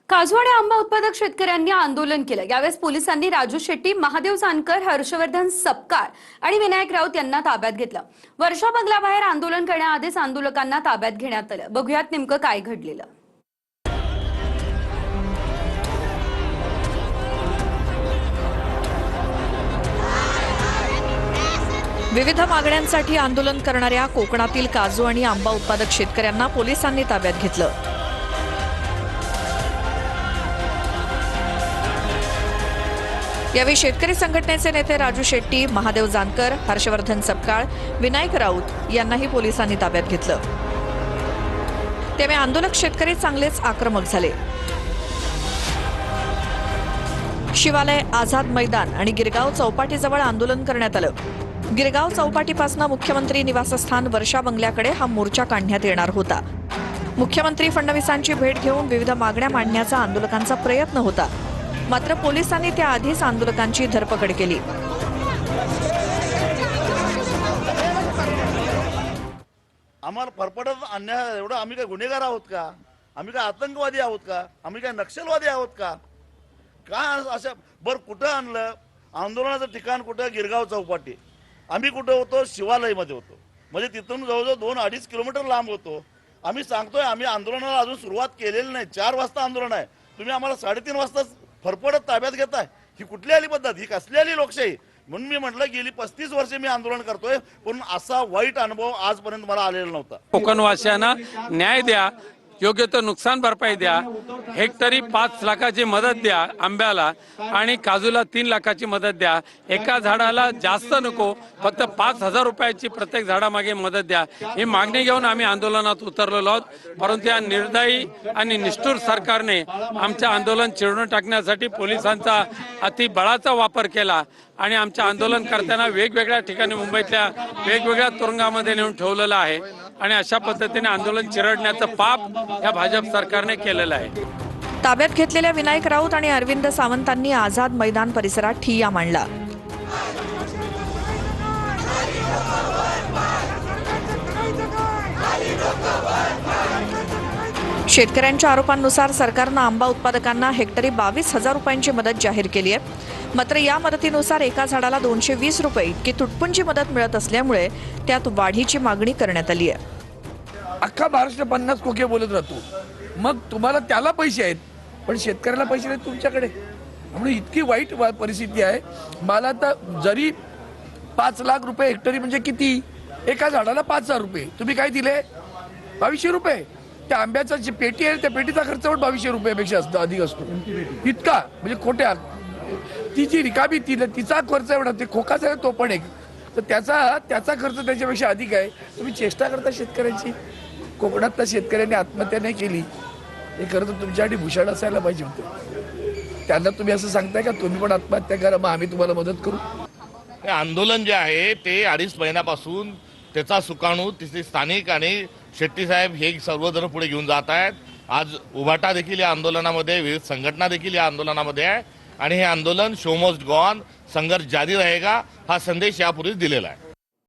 काजू आणि आंबा उत्पादक शेतकऱ्यांनी आंदोलन केलं। यावेळेस पोलिसांनी राजू शेट्टी, महादेव जानकर, हर्षवर्धन सपकाळ आणि विनायक राऊत यांना ताब्यात घेतलं। वर्षा बंगल्याबाहेर आंदोलन करण्याआधीच आंदोलकांना ताब्यात घेण्यात आलं। बघूयात नेमकं काय घडलेलं। विविध मागण्यांसाठी आंदोलन करणाऱ्या कोकणातील काजू आणि आंबा उत्पादक शेतकऱ्यांना पोलिसांनी ताब्यात घेतलं। यावेळी शेतकरी संघटनेचे नेते राजू शेट्टी, महादेव जानकर, हर्षवर्धन सपकाळ, विनायक राऊत यांनाही पोलिसांनी ताब्यात घेतलं। त्यामुळे आंदोलक शेतकरी चांगलेच आक्रमक झाले। शिवालय, आझाद मैदान आणि गिरगाव चौपाटीजवळ आंदोलन करण्यात आलं। गिरगाव चौपाटीपासून मुख्यमंत्री निवासस्थान वर्षा बंगल्याकडे हा मोर्चा काढण्यात येणार होता। मुख्यमंत्री फडणवीसांची भेट घेऊन विविध मागण्या मांडण्याचा आंदोलकांचा प्रयत्न होता, मात्र पोलिसांनी त्याआधीच आंदोलकांची धरपकड केली। आम्हाला परपडत अन्याय एवढं आम्ही काय गुन्हेगार आहोत का? आम्ही काय आतंकवादी आहोत का? आम्ही काय नक्षलवादी आहोत का? असं बरं कुठं आणलं आंदोलनाचं ठिकाण? कुठं? गिरगाव चौपाटी। आम्ही कुठं होतो? शिवालयमध्ये होतो। म्हणजे तिथून जवळजवळ 2-2.5 किलोमीटर लांब होतो। आम्ही सांगतोय आम्ही आंदोलनाला अजून सुरुवात केलेली नाही। 4 वाजता आंदोलन आहे, तुम्ही आम्हाला 3:30 वाजता फरफडत ताब्यात घेताय। ही कुठली आली पद्धत? ही कसली आली लोकशाही? म्हणून मी म्हटलं गेली 35 वर्षे मी आंदोलन करतोय, पण असा वाईट अनुभव आजपर्यंत मला आलेला नव्हता। कोकणवासियांना न्याय द्या, योग्य तो नुकसान भरपाई द्या, हेक्टरी 5 लाखाची मदत द्या आंब्याला आणि काजूला 3 लाखाची मदत द्या। एका झाडाला जास्त नको, फक्त 5,000 रुपयाची प्रत्येक झाडामागे मदत द्या, ही मागणी घेऊन आम्ही आंदोलनात उतरलेलो आहोत। परंतु या निर्दयी आणि निष्ठुर सरकारने आमचे आंदोलन चिरडून टाकण्यासाठी पोलिसांचा अतिबळाचा वापर केला आणि आमच्या आंदोलन करताना वेगवेगळ्या ठिकाणी मुंबईतल्या वेगवेगळ्या तुरुंगामध्ये नेऊन ठेवलेलं आहे आणि अशा पद्धतीने आंदोलन चिरडण्याचं पाप या भाजप सरकारने केलेलं आहे। ताब्यात घेतलेल्या विनायक राऊत आणि अरविंद सावंतांनी आझाद मैदान परिसरात ठिय्या मांडला। शेतकऱ्यांच्या आरोपांनुसार सरकारनं आंबा उत्पादकांना हेक्टरी 22,000 रुपयांची मदत जाहीर केली आहे। मात्र या मदतीनुसार एका झाडाला 220 रुपये इतकी तुटपुंजी मदत मिळत असल्यामुळे त्यात वाढीची मागणी करण्यात आली आहे। अख्खा महाराष्ट्र 50 खोके बोलत राहतो, मग तुम्हाला त्याला पैसे आहेत पण शेतकऱ्याला पैसे नाहीत तुमच्याकडे। म्हणून इतकी वाईट परिस्थिती आहे। मला तर जरी 5 लाख रुपये हेक्टरी म्हणजे किती? एका झाडाला 5,000 रुपये तुम्ही काय दिले? 2200 रुपये। त्या आंब्याचा जी पेटी आहे त्या पेटीचा खर्च पण 2200 रुपयापेक्षा अधिक असतो। इतका म्हणजे खोट्या ती जी रिकामी तिचा खर्च एवढा, ते खोकाचा तो पण एक, तर त्याचा खर्च त्याच्यापेक्षा अधिक आहे। तुम्ही चेष्टा करता शेतकऱ्यांची। कोकणातल्या शेतकऱ्यांनी आत्महत्या नाही केली, हे खरं तर तुमच्यासाठी भूषण असायला पाहिजे होतं। त्यांना तुम्ही असं सांगताय का तुम्ही पण आत्महत्या करा, मग आम्ही तुम्हाला मदत करू? हे आंदोलन जे आहे ते 2.5 महिन्यापासून त्याचा सुकाणू तिथे स्थानिक आणि शेट्टी साहेब हे सर्वजण पुढे घेऊन जात आहेत। आज उभाटा देखील या आंदोलनामध्ये, विविध संघटना देखील या आंदोलनामध्ये आहे आणि हे आंदोलन शो मस्ट गो ऑन, संघर्ष जारी रहेगा हा संदेश यापूर्वीच दिलेला आहे।